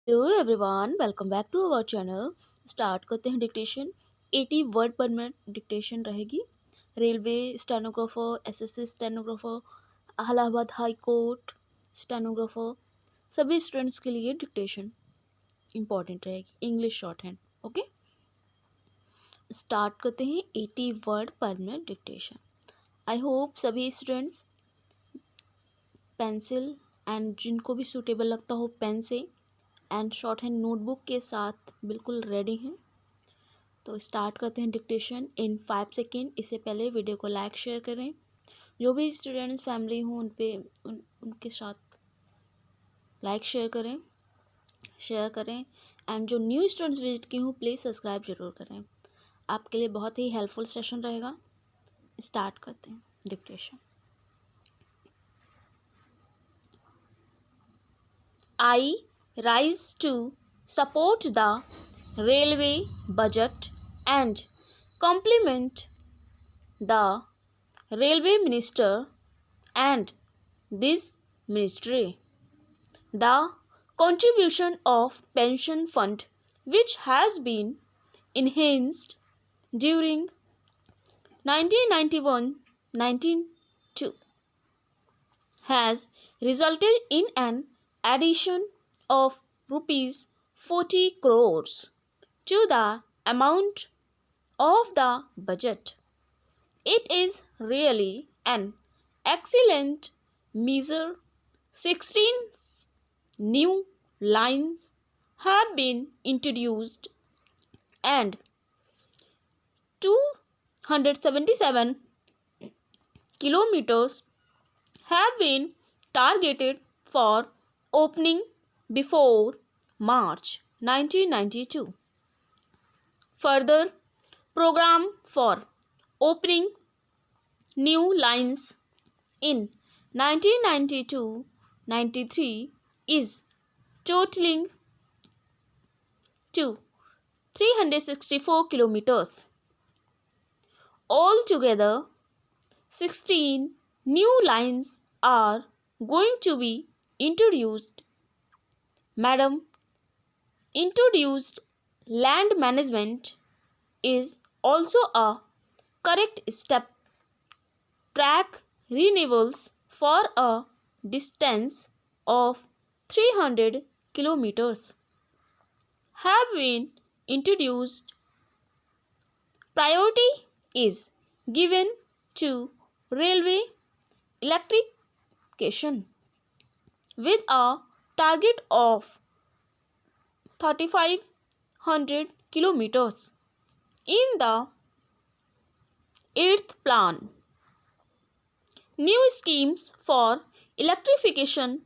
Hello everyone, welcome back to our channel. Start करते हैं dictation. 80 word पर minute dictation रहेगी। Railway stenographer, SSC stenographer, Allahabad high court stenographer, सभी students के लिए डिक्टेशन इम्पॉर्टेंट रहेगी। English shorthand. Okay, start करते हैं 80 वर्ड पर मिनट डिक्टेशन। आई होप सभी स्टूडेंट्स पेंसिल एंड जिनको भी सूटेबल लगता हो पेन से एंड शॉर्ट हैंड नोटबुक के साथ बिल्कुल रेडी हैं। तो स्टार्ट करते हैं डिक्टेशन इन 5 सेकेंड। इससे पहले वीडियो को लाइक शेयर करें। जो भी स्टूडेंट्स फैमिली हों उनके साथ लाइक शेयर करें एंड जो न्यू स्टूडेंट्स विजिट की हूँ प्लीज़ सब्सक्राइब जरूर करें। आपके लिए बहुत ही हेल्पफुल सेशन रहेगा। स्टार्ट करते हैं dictation. I rise to support the railway budget and compliment the railway minister and this ministry. The contribution of pension fund which has been enhanced during 1991-92 has resulted in an addition of rupees 40 crores to the amount of the budget. It is really an excellent measure. 16 new lines have been introduced and 277 kilometers have been targeted for opening before March 1992. Further program for opening new lines in 1992-93 is totaling to 364 kilometers. Altogether, 16 new lines are going to be introduced. Madam, introduced land management is also a correct step. Track renewals for a distance of 300 kilometers have been introduced. Priority is given to railway electrification with a target of 3500 kilometers in the 8th plan. New schemes for electrification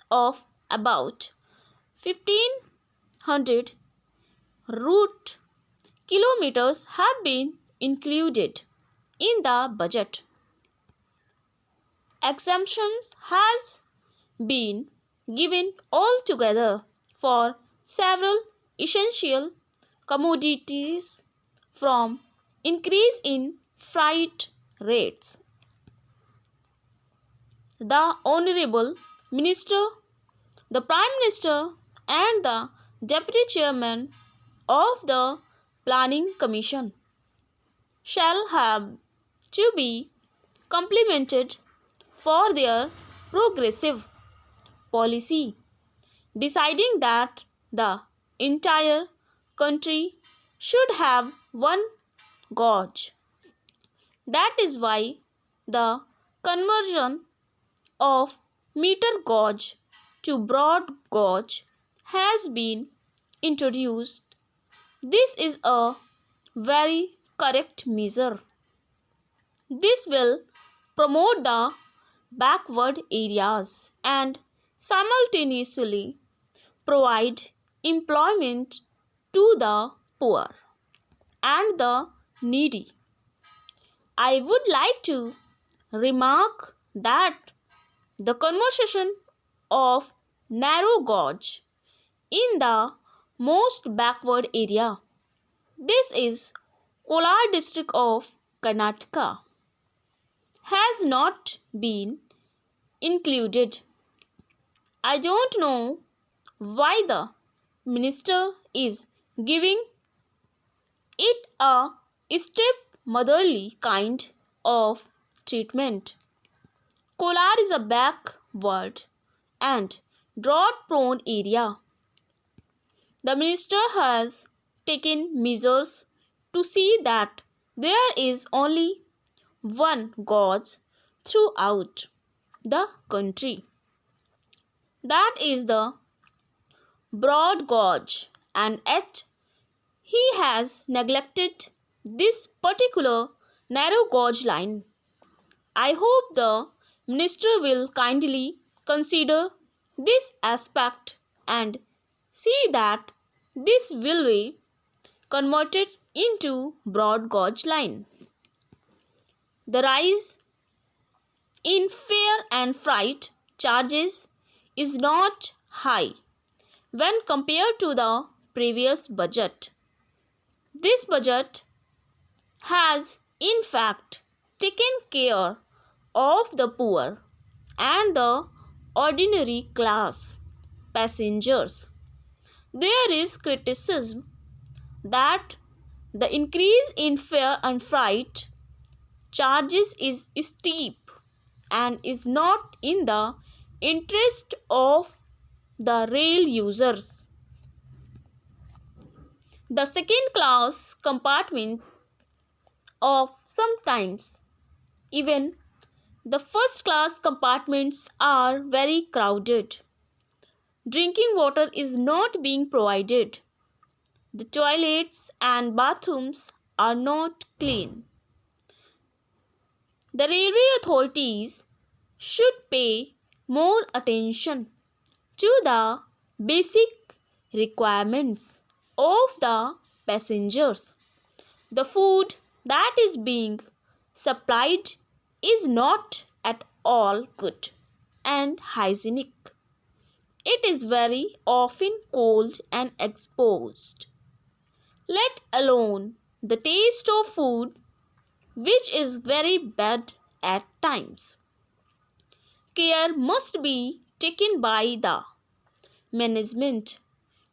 of about 1500 route kilometers have been included in the budget. Exemptions has been given altogether for several essential commodities from increase in freight rates. The Honorable Minister, the Prime Minister and the Deputy Chairman of the Planning Commission shall have to be complimented for their progressive policy, deciding that the entire country should have one gauge. That is why the conversion of meter gauge to broad gauge has been introduced. This is a very correct measure. This will promote the backward areas and simultaneously provide employment to the poor and the needy. I would like to remark that the conversion of narrow gauge in the most backward area, this is Kolar district of Karnataka, has not been included. I don't know why the minister is giving it a step motherly kind of treatment. Kolar is a backward and drought-prone area. The minister has taken measures to see that there is only one gauge throughout the country. That is the broad gauge, and yet he has neglected this particular narrow gauge line. I hope the minister will kindly consider this aspect and see that this will be converted into broad gauge line. The rise in fare and freight charges is not high when compared to the previous budget. This budget has in fact taken care of the poor and the ordinary class passengers. There is criticism that the increase in fare and freight charges is steep and is not in the interest of the rail users. The second class compartment of sometimes even the first class compartments are very crowded. Drinking water is not being provided. The toilets and bathrooms are not clean. The railway authorities should pay more attention to the basic requirements of the passengers. The food that is being supplied is not at all good and hygienic. It is very often cold and exposed, let alone the taste of food, which is very bad at times. Care must be taken by the management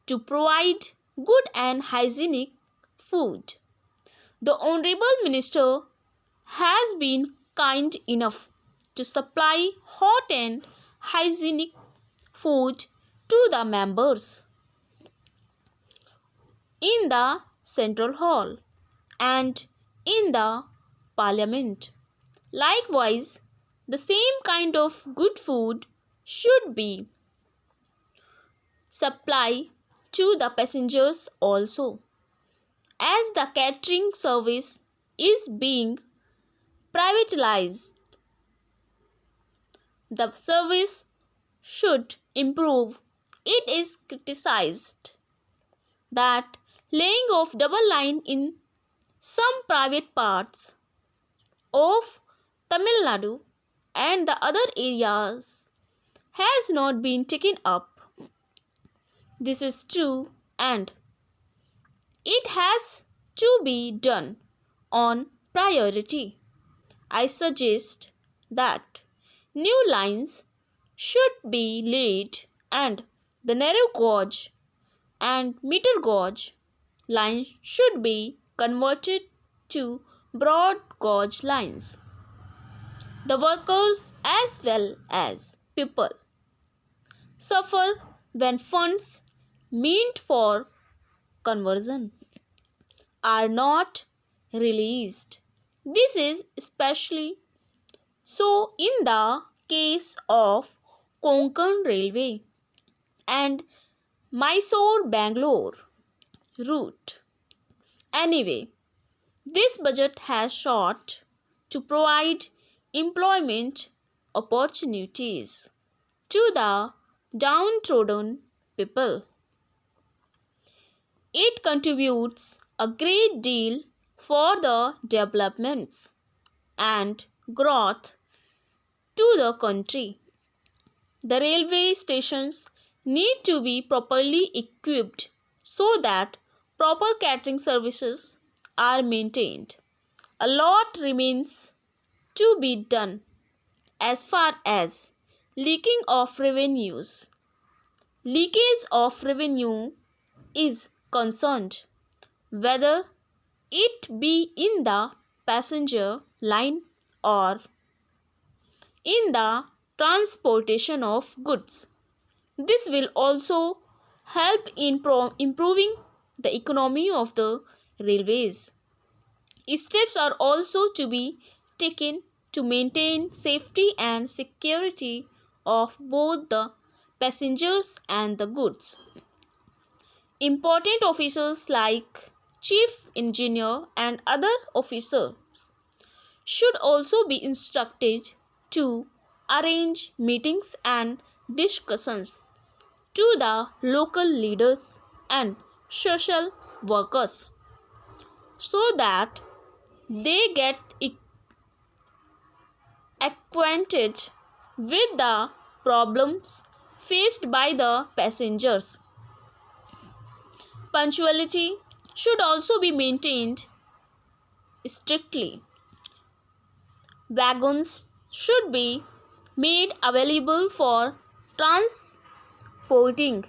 to provide good and hygienic food. The Honorable Minister has been kind enough to supply hot and hygienic food to the members in the Central Hall and in the Parliament. Likewise, the same kind of good food should be supplied to the passengers also. As the catering service is being privatized, the service should improve. It is criticized that laying of double line in some private parts of Tamil Nadu and the other areas has not been taken up. This is true and it has to be done on priority. I suggest that new lines should be laid and the narrow gauge and meter gauge lines should be converted to broad gauge lines. The workers as well as people suffer when funds meant for conversion are not released. This is especially so in the case of Konkan Railway and Mysore-Bangalore route. Anyway, this budget has sought to provide employment opportunities to the downtrodden people. It contributes a great deal for the developments and growth to the country. The railway stations need to be properly equipped so that proper catering services are maintained. A lot remains to be done as far as leaking of revenues, leakage of revenue is concerned, whether it be in the passenger line or in the transportation of goods. This will also help in improving the economy of the railways. Steps are also to be taken to maintain safety and security of both the passengers and the goods. Important officers like chief engineer and other officers should also be instructed to arrange meetings and discussions to the local leaders and social workers so that they get acquainted with the problems faced by the passengers. Punctuality should also be maintained strictly. Wagons should be made available for transporting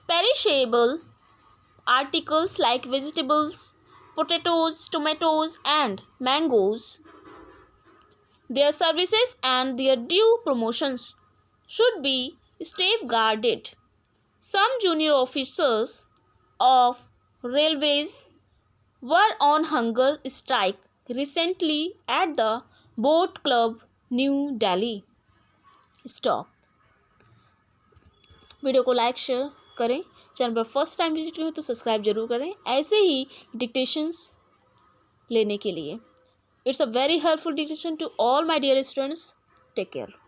perishable articles like vegetables, potatoes, tomatoes, and mangoes. Their services and their due promotions should be safeguarded. Some junior officers of railways were on hunger strike recently at the Boat Club, New Delhi. Stop. Video को like share करें, channel पर first time visit करें तो subscribe जरूर करें ऐसे ही dictations लेने के लिए. It's a very helpful dictation to all my dear students. Take care.